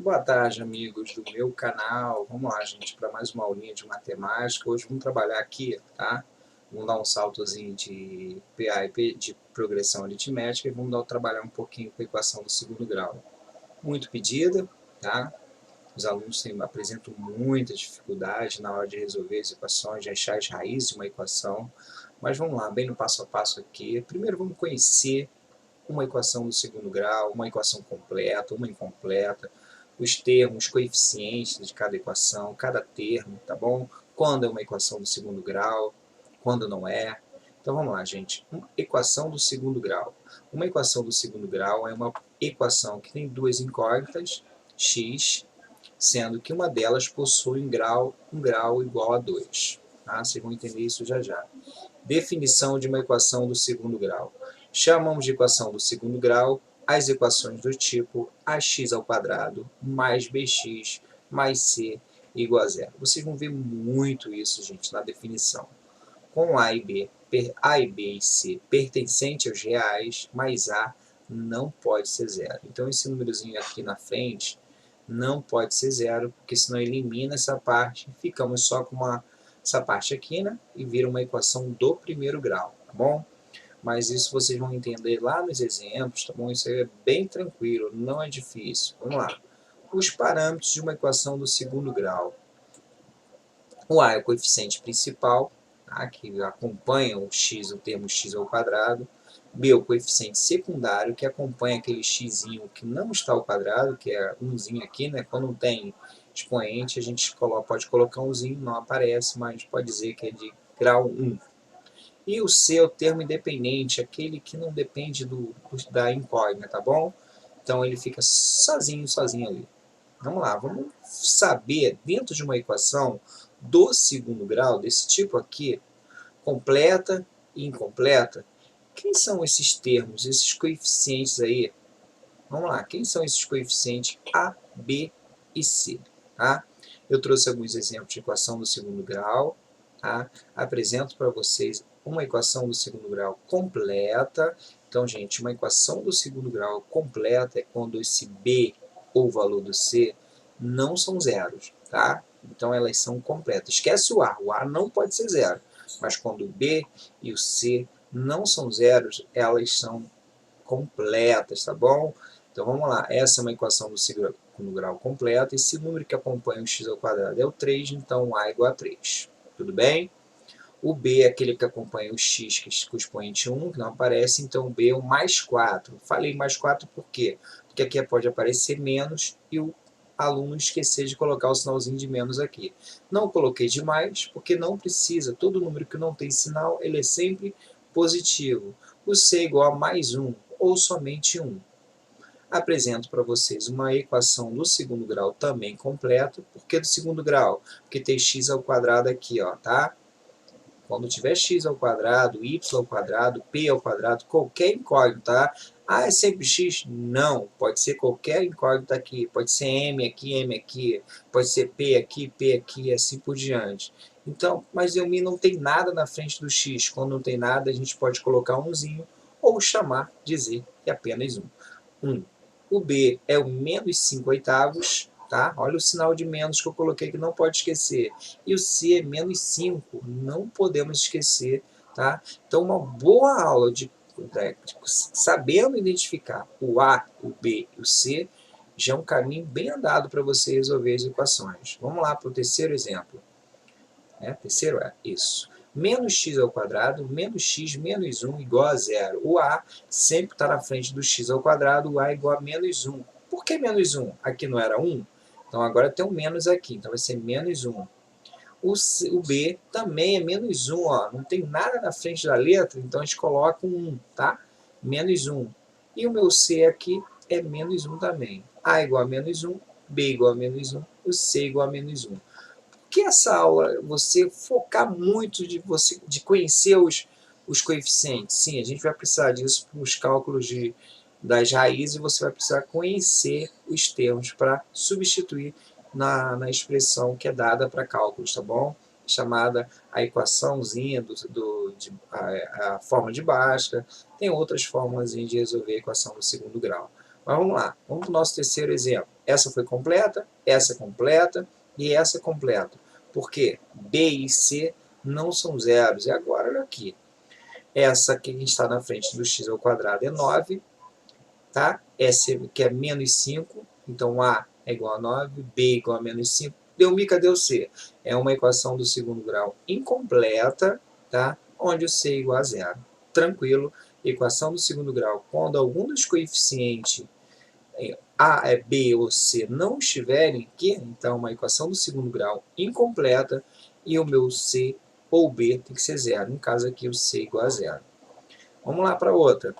Boa tarde, amigos do meu canal. Vamos lá, gente, para mais uma aulinha de matemática. Hoje vamos trabalhar aqui, tá? Vamos dar um saltozinho de PA de progressão aritmética e vamos trabalhar um pouquinho com a equação do segundo grau. Muito pedida, tá? Os alunos apresentam muita dificuldade na hora de resolver as equações, de achar as raízes de uma equação. Mas vamos lá, bem no passo a passo aqui. Primeiro vamos conhecer uma equação do segundo grau, uma equação completa, uma incompleta, os termos, coeficientes de cada equação, cada termo, tá bom? Quando é uma equação do segundo grau, quando não é. Então vamos lá, gente. Uma equação do segundo grau. Uma equação do segundo grau é uma equação que tem duas incógnitas, x, sendo que uma delas possui um grau igual a 2. Tá? Vocês vão entender isso já já. Definição de uma equação do segundo grau. Chamamos de equação do segundo grau as equações do tipo ax ao quadrado mais bx mais c igual a zero. Vocês vão ver muito isso, gente, na definição. Com A e B e C pertencente aos reais, mais A não pode ser zero. Então, esse númerozinho aqui na frente não pode ser zero, porque senão elimina essa parte, ficamos só com essa parte aqui, né? E vira uma equação do primeiro grau, tá bom? Mas isso vocês vão entender lá nos exemplos, tá bom? Isso é bem tranquilo, não é difícil. Vamos lá. Os parâmetros de uma equação do segundo grau. O A é o coeficiente principal, tá? Que acompanha o x, o termo x ao quadrado. B é o coeficiente secundário, que acompanha aquele x que não está ao quadrado, que é umzinho aqui, né? Quando não tem expoente, a gente pode colocar umzinho, não aparece, mas pode dizer que é de grau 1. E o C é o termo independente, aquele que não depende da incógnita, tá bom? Então ele fica sozinho ali. Vamos lá, vamos saber, dentro de uma equação do segundo grau, desse tipo aqui, completa e incompleta, quem são esses termos, esses coeficientes aí? Vamos lá, quem são esses coeficientes A, B e C? Tá? Eu trouxe alguns exemplos de equação do segundo grau. Tá? Apresento para vocês uma equação do segundo grau completa. Então, gente, uma equação do segundo grau completa é quando esse B ou o valor do C não são zeros. Tá? Então, elas são completas. Esquece o A não pode ser zero. Mas quando o B e o C não são zeros, elas são completas, tá bom? Então vamos lá, essa é uma equação do segundo grau completa, esse número que acompanha o x ao quadrado é o 3, então A igual a 3. Tudo bem? O B é aquele que acompanha o x, com o expoente 1, que não aparece, então o B é o mais 4. Falei mais 4 por quê? Porque aqui pode aparecer menos e o aluno esquecer de colocar o sinalzinho de menos aqui. Não coloquei de mais, porque não precisa. Todo número que não tem sinal, ele é sempre positivo. O C é igual a mais 1, ou somente 1. Apresento para vocês uma equação do segundo grau também completa. Por que do segundo grau? Porque tem x ao quadrado aqui, ó, tá? Quando tiver x ao quadrado, y ao quadrado, p ao quadrado, qualquer incógnita, tá? Ah, é sempre x? Não, pode ser qualquer incógnita aqui, pode ser m aqui, pode ser p aqui, e assim por diante. Então, mas o mi não tem nada na frente do x. Quando não tem nada, a gente pode colocar umzinho ou chamar, dizer que é apenas 1. 1. O B é o menos 5 oitavos, tá? Olha o sinal de menos que eu coloquei que não pode esquecer. E o C é menos 5, não podemos esquecer, tá? Então, uma boa aula sabendo identificar o A, o B e o C, já é um caminho bem andado para você resolver as equações. Vamos lá para o terceiro exemplo. Terceiro é isso. Menos x ao quadrado, menos x menos 1 igual a zero. O A sempre está na frente do x ao quadrado, o A é igual a menos 1. Por que menos 1? Aqui não era 1? Então agora tem um menos aqui, então vai ser menos 1. O B também é menos 1, ó. Não tem nada na frente da letra, então a gente coloca um 1, tá? Menos 1. E o meu C aqui é menos 1 também. A igual a menos 1, B igual a menos 1, o C igual a menos 1. Que essa aula, você focar muito de conhecer os coeficientes. Sim, a gente vai precisar disso para os cálculos das raízes, e você vai precisar conhecer os termos para substituir na expressão que é dada para cálculos, tá bom? Chamada a equaçãozinha, a forma de Bhaskara. Tem outras fórmulas de resolver a equação do segundo grau. Mas vamos lá, vamos para o nosso terceiro exemplo. essa foi completa, essa completa e essa completa. Por quê? B e C não são zeros. E agora, olha aqui. Essa aqui que está na frente do x ao quadrado é 9, tá? Essa que é menos 5, então A é igual a 9, B é igual a menos 5. Deu mi, cadê o C? É uma equação do segundo grau incompleta, tá? Onde o C é igual a zero. Tranquilo, equação do segundo grau, quando algum dos coeficientes A, B ou C não estiverem aqui, então uma equação do segundo grau incompleta e o meu C ou B tem que ser zero. No caso aqui, o C é igual a zero. Vamos lá para outra.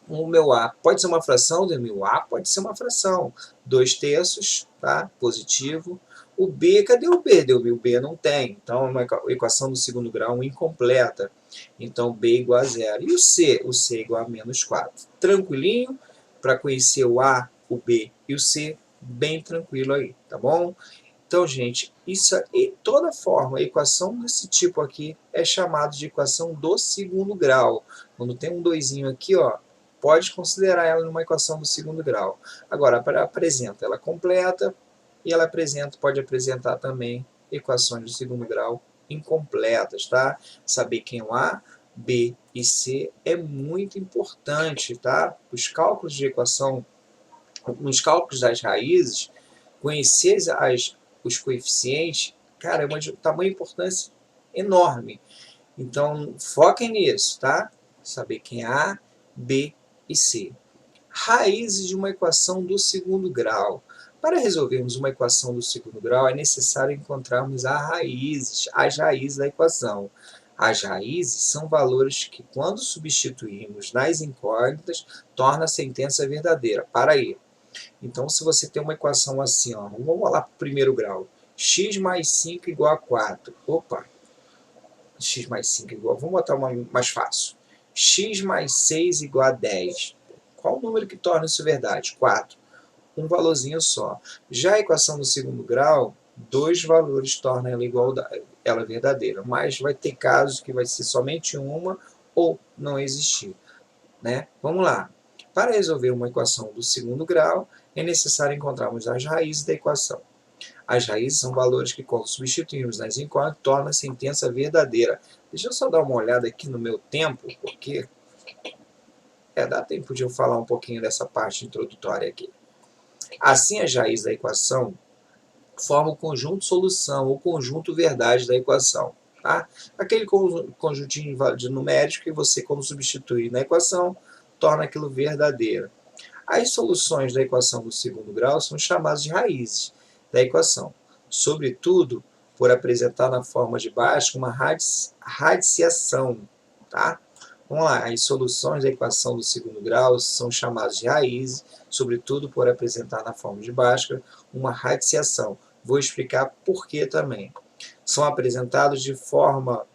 O meu A pode ser uma fração, o meu A pode ser uma fração. 2/3, tá? Positivo. O B, cadê o B? O B não tem. Então, é uma equação do segundo grau incompleta. Então, B igual a zero. E o C? O C igual a menos 4. Tranquilinho? Para conhecer o A, o B e o C, bem tranquilo aí, tá bom? Então, gente, isso toda forma, a equação desse tipo aqui é chamada de equação do segundo grau. Quando tem um doisinho aqui, ó, pode considerar ela numa equação do segundo grau. Agora, apresenta ela completa e ela pode apresentar também equações do segundo grau incompletas, tá? Saber quem é o A, B e C é muito importante, tá? Os cálculos de equação, nos cálculos das raízes, conhecer os coeficientes, cara, é de tamanho importância enorme. Então, foquem nisso, tá? Saber quem é A, B e C. Raízes de uma equação do segundo grau. Para resolvermos uma equação do segundo grau, é necessário encontrarmos as raízes da equação. As raízes são valores que, quando substituímos nas incógnitas, torna a sentença verdadeira. Para aí. Então, se você tem uma equação assim, ó, vamos lá para o primeiro grau. X mais 5 igual a 4. Opa! X mais 5 igual... Vamos botar uma mais fácil. X mais 6 igual a 10. Qual o número que torna isso verdade? 4. Um valorzinho só. Já a equação do segundo grau, dois valores tornam ela verdadeira. Mas vai ter casos que vai ser somente uma ou não existir. Né? Vamos lá. Para resolver uma equação do segundo grau, é necessário encontrarmos as raízes da equação. As raízes são valores que, quando substituímos nas incógnitas, tornam a sentença verdadeira. Deixa eu só dar uma olhada aqui no meu tempo, porque dá tempo de eu falar um pouquinho dessa parte introdutória aqui. Assim, as raízes da equação formam o conjunto solução, ou conjunto verdade da equação. Tá? Aquele conjuntinho de numéricos que você, quando substitui na equação, torna aquilo verdadeiro. As soluções da equação do segundo grau são chamadas de raízes da equação, sobretudo por apresentar na forma de baixo uma radiciação. Tá? Vamos lá, as soluções da equação do segundo grau são chamadas de raízes, sobretudo por apresentar na forma de Bhaskara uma radiciação. Vou explicar por que também. São apresentados de forma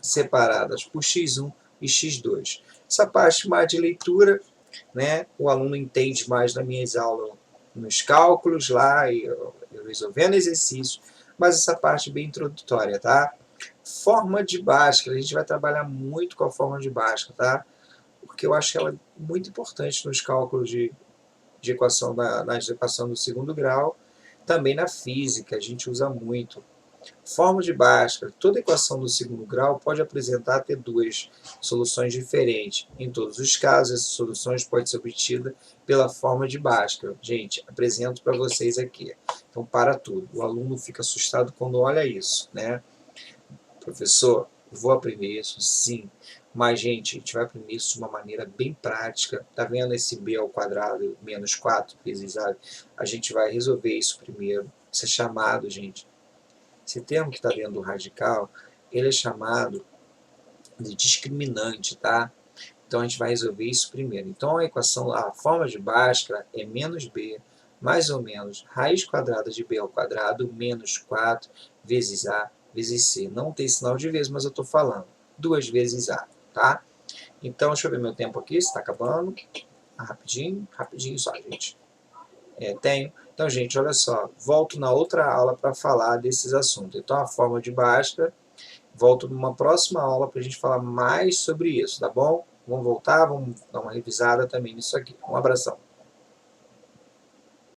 separadas por x1 e x2. Essa parte mais de leitura, né, o aluno entende mais nas minhas aulas, nos cálculos lá, e eu resolvendo exercícios, mas essa parte bem introdutória, tá? Forma de Bhaskara, a gente vai trabalhar muito com a forma de Bhaskara, tá? Porque eu acho ela muito importante nos cálculos de equação, nas equações do segundo grau, também na física, a gente usa muito. Forma de Bhaskara, toda equação do segundo grau pode apresentar até duas soluções diferentes. Em todos os casos, essas soluções podem ser obtidas pela forma de Bhaskara. Gente, apresento para vocês aqui. Então, para tudo. O aluno fica assustado quando olha isso, né? Professor, vou aprender isso? Sim. Mas, gente, a gente vai aprender isso de uma maneira bem prática. Tá vendo esse b ao quadrado menos 4 vezes a? A gente vai resolver isso primeiro. Isso é chamado, gente. Esse termo que está dentro do radical, ele é chamado de discriminante, tá? Então, a gente vai resolver isso primeiro. Então, a forma de Bhaskara é menos b, mais ou menos, raiz quadrada de b ao quadrado, menos 4 vezes a vezes c. Não tem sinal de vezes, mas eu estou falando. 2 vezes a, tá? Então, deixa eu ver meu tempo aqui, se está acabando. Rapidinho, rapidinho só, gente. Tenho. Então, gente, olha só. Volto na outra aula para falar desses assuntos. Então, a forma de Bhaskara. Volto numa próxima aula para a gente falar mais sobre isso, tá bom? Vamos voltar, vamos dar uma revisada também nisso aqui. Um abração.